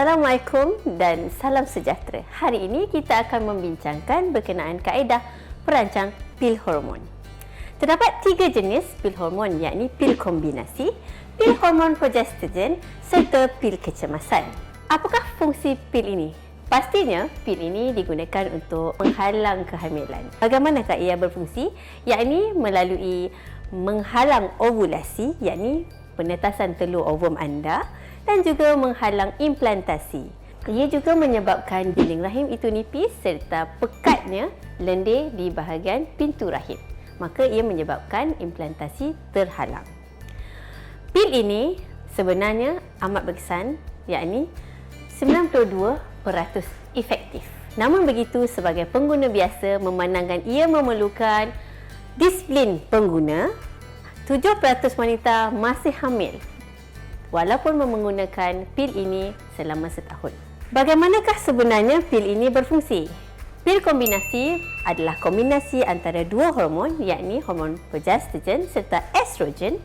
Assalamualaikum dan salam sejahtera. Hari ini kita akan membincangkan berkenaan kaedah perancang pil hormon. Terdapat 3 jenis pil hormon, yakni pil kombinasi, pil hormon progestogen serta pil kecemasan. Apakah fungsi pil ini? Pastinya pil ini digunakan untuk menghalang kehamilan. Bagaimanakah ia berfungsi? Yakni melalui menghalang ovulasi, yakni penetasan telur ovum anda, dan juga menghalang implantasi. Ia juga menyebabkan dinding rahim itu nipis serta pekatnya lendir di bahagian pintu rahim. Maka ia menyebabkan implantasi terhalang. Pil ini sebenarnya amat berkesan, yakni 92% efektif. Namun begitu, sebagai pengguna biasa memandangkan ia memerlukan disiplin pengguna, 7% wanita masih hamil walaupun menggunakan pil ini selama setahun. Bagaimanakah sebenarnya pil ini berfungsi? Pil kombinasi adalah kombinasi antara dua hormon, yakni hormon progestogen serta estrogen,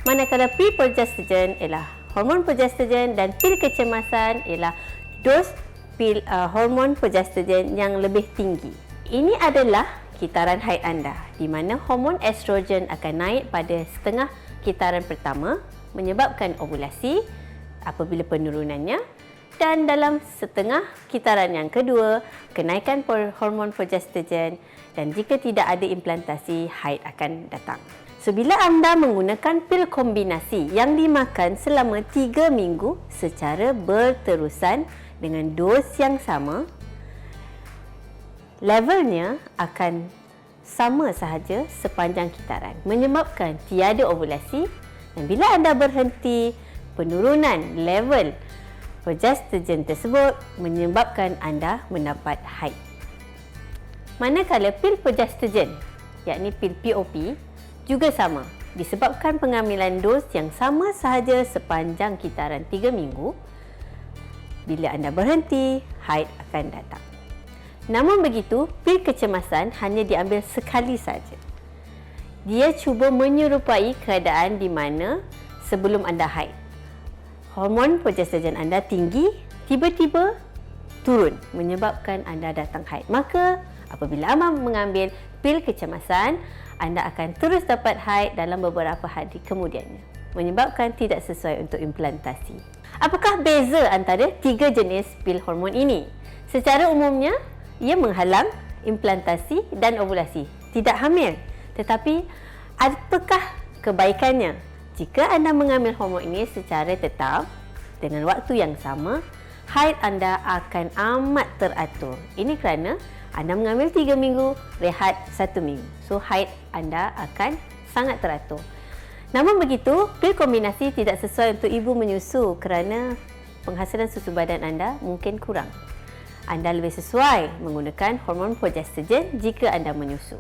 manakala pil progestogen ialah hormon progestogen dan pil kecemasan ialah dos pil hormon progestogen yang lebih tinggi. Ini adalah kitaran haid anda, di mana hormon estrogen akan naik pada setengah kitaran pertama, menyebabkan ovulasi apabila penurunannya, dan dalam setengah kitaran yang kedua, kenaikan hormon progestogen, dan jika tidak ada implantasi, haid akan datang. So, bila anda menggunakan pil kombinasi yang dimakan selama 3 minggu secara berterusan dengan dos yang sama, levelnya akan sama sahaja sepanjang kitaran, menyebabkan tiada ovulasi. Dan bila anda berhenti, penurunan level progestogen tersebut menyebabkan anda mendapat haid. Manakala pil progestogen, yakni pil POP, juga sama, disebabkan pengambilan dos yang sama sahaja sepanjang kitaran 3 minggu. Bila anda berhenti, haid akan datang. Namun begitu, pil kecemasan hanya diambil sekali saja. Dia cuba menyerupai keadaan di mana sebelum anda haid, hormon progestogen anda tinggi, tiba-tiba turun, menyebabkan anda datang haid. Maka apabila anda mengambil pil kecemasan, anda akan terus dapat haid dalam beberapa hari kemudiannya, menyebabkan tidak sesuai untuk implantasi. Apakah beza antara 3 jenis pil hormon ini? Secara umumnya, ia menghalang implantasi dan ovulasi, tidak hamil. Tetapi, apakah kebaikannya? Jika anda mengambil hormon ini secara tetap dengan waktu yang sama, haid anda akan amat teratur. Ini kerana anda mengambil 3 minggu, rehat 1 minggu. So, haid anda akan sangat teratur. Namun begitu, pil kombinasi tidak sesuai untuk ibu menyusu kerana penghasilan susu badan anda mungkin kurang. Anda lebih sesuai menggunakan hormon progestogen jika anda menyusu.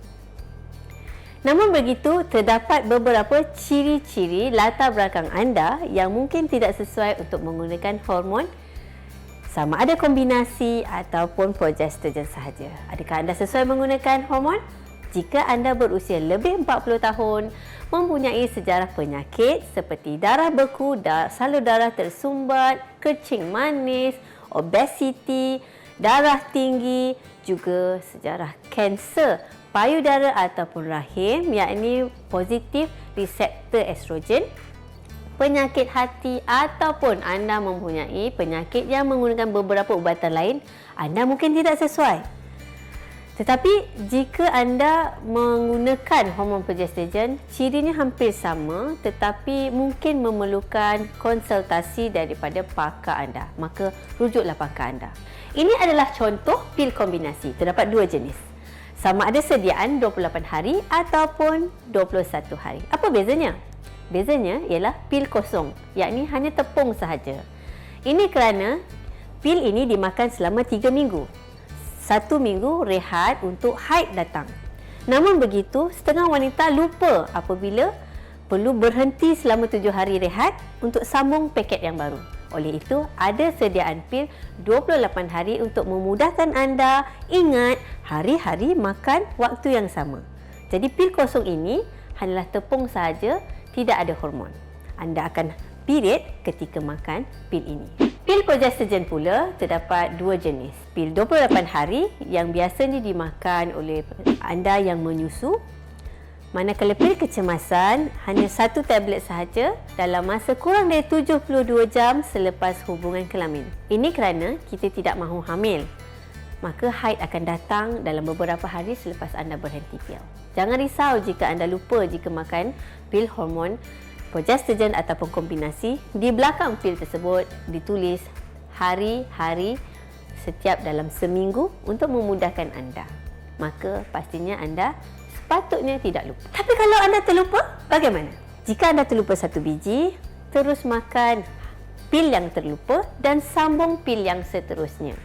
Namun begitu, terdapat beberapa ciri-ciri latar belakang anda yang mungkin tidak sesuai untuk menggunakan hormon, sama ada kombinasi ataupun progestogen sahaja. Adakah anda sesuai menggunakan hormon? Jika anda berusia lebih 40 tahun, mempunyai sejarah penyakit seperti darah beku, salur darah tersumbat, kencing manis, obesiti, darah tinggi, juga sejarah kanser payudara ataupun rahim, yakni positif reseptor estrogen, penyakit hati, ataupun anda mempunyai penyakit yang menggunakan beberapa ubatan lain, anda mungkin tidak sesuai. Tetapi jika anda menggunakan hormon progestogen, cirinya hampir sama, tetapi mungkin memerlukan konsultasi daripada pakar anda. Maka rujuklah pakar anda. Ini adalah contoh pil kombinasi. Terdapat 2 jenis. Sama ada sediaan 28 hari ataupun 21 hari. Apa bezanya? Bezanya ialah pil kosong, yakni hanya tepung sahaja. Ini kerana pil ini dimakan selama 3 minggu. 1 minggu rehat untuk haid datang. Namun begitu, setengah wanita lupa apabila perlu berhenti selama 7 hari rehat untuk sambung paket yang baru. Oleh itu, ada sediaan pil 28 hari untuk memudahkan anda ingat hari-hari makan waktu yang sama. Jadi pil kosong ini hanyalah tepung sahaja, tidak ada hormon. Anda akan period ketika makan pil ini. Pil progestogen pula terdapat dua jenis. Pil 28 hari yang biasanya dimakan oleh anda yang menyusu, manakala pil kecemasan hanya satu tablet sahaja dalam masa kurang dari 72 jam selepas hubungan kelamin. Ini kerana kita tidak mahu hamil. Maka haid akan datang dalam beberapa hari selepas anda berhenti pil. Jangan risau jika anda lupa jika makan pil hormon progestogen ataupun kombinasi. Di belakang pil tersebut ditulis hari-hari setiap dalam seminggu untuk memudahkan anda. Maka pastinya anda sepatutnya tidak lupa. Tapi kalau anda terlupa, bagaimana? Jika anda terlupa satu biji, terus makan pil yang terlupa dan sambung pil yang seterusnya.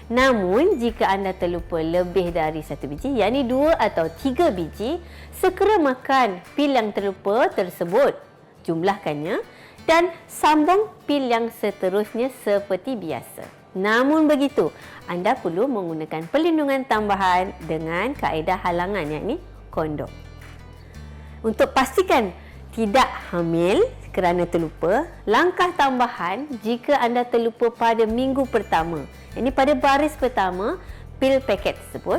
Namun, jika anda terlupa lebih dari satu biji, yakni 2 atau 3 biji, segera makan pil yang terlupa tersebut, jumlahkannya dan sambung pil yang seterusnya seperti biasa. Namun begitu, anda perlu menggunakan perlindungan tambahan dengan kaedah halangan, yakni kondom. Untuk pastikan tidak hamil kerana terlupa, langkah tambahan jika anda terlupa pada minggu pertama, ini pada baris pertama pil paket tersebut,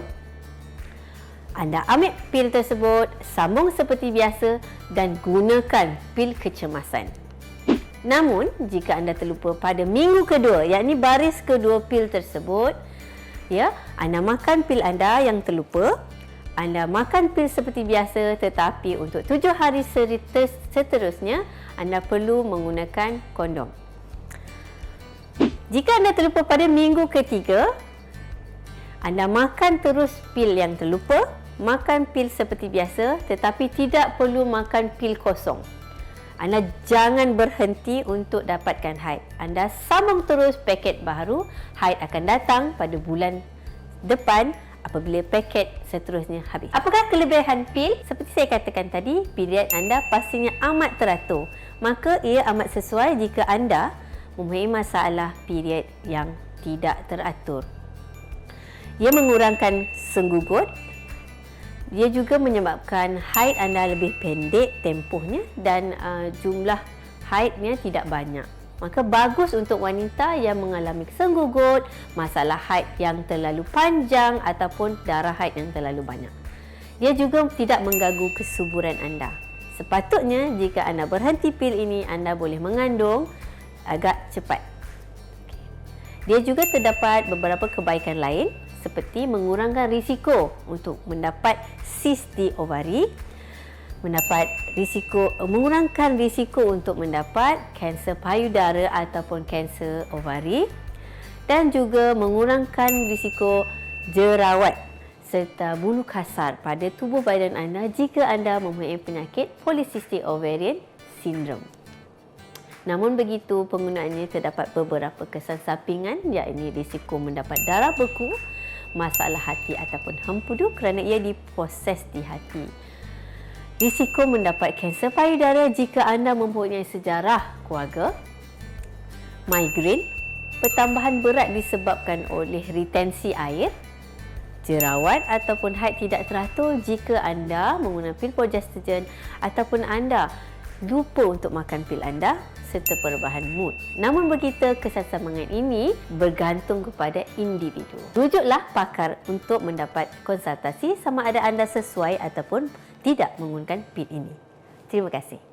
anda ambil pil tersebut, sambung seperti biasa dan gunakan pil kecemasan. Namun, jika anda terlupa pada minggu kedua, yakni baris kedua pil tersebut, anda makan pil anda yang terlupa, anda makan pil seperti biasa, tetapi untuk 7 hari seterusnya, anda perlu menggunakan kondom. Jika anda terlupa pada minggu ketiga, anda makan terus pil yang terlupa, makan pil seperti biasa, tetapi tidak perlu makan pil kosong. Anda jangan berhenti untuk dapatkan haid. Anda sambung terus paket baru, haid akan datang pada bulan depan apabila paket seterusnya habis. Apakah kelebihan pil? Seperti saya katakan tadi, period anda pastinya amat teratur. Maka ia amat sesuai jika anda mempunyai masalah period yang tidak teratur. Ia mengurangkan senggugut. Dia juga menyebabkan haid anda lebih pendek tempohnya dan jumlah haidnya tidak banyak. Maka bagus untuk wanita yang mengalami senggugut, masalah haid yang terlalu panjang ataupun darah haid yang terlalu banyak. Dia juga tidak mengganggu kesuburan anda. Sepatutnya jika anda berhenti pil ini, anda boleh mengandung agak cepat. Dia juga terdapat beberapa kebaikan lain seperti mengurangkan risiko untuk mendapat sis di ovari, mengurangkan risiko untuk mendapat kanser payudara ataupun kanser ovari, dan juga mengurangkan risiko jerawat serta bulu kasar pada tubuh badan anda jika anda mempunyai penyakit polycystic ovarian syndrome. Namun begitu, penggunaannya terdapat beberapa kesan sampingan, iaitu risiko mendapat darah beku, masalah hati ataupun hempudu kerana ia diproses di hati. Risiko mendapat kanser payudara jika anda mempunyai sejarah keluarga, migrain, pertambahan berat disebabkan oleh retensi air, jerawat ataupun haid tidak teratur jika anda menggunakan pil progestogen ataupun anda lupa untuk makan pil anda, serta perubahan mood. Namun begitu, kesan sampingan ini bergantung kepada individu. Rujuklah pakar untuk mendapat konsultasi sama ada anda sesuai ataupun tidak menggunakan pil ini. Terima kasih.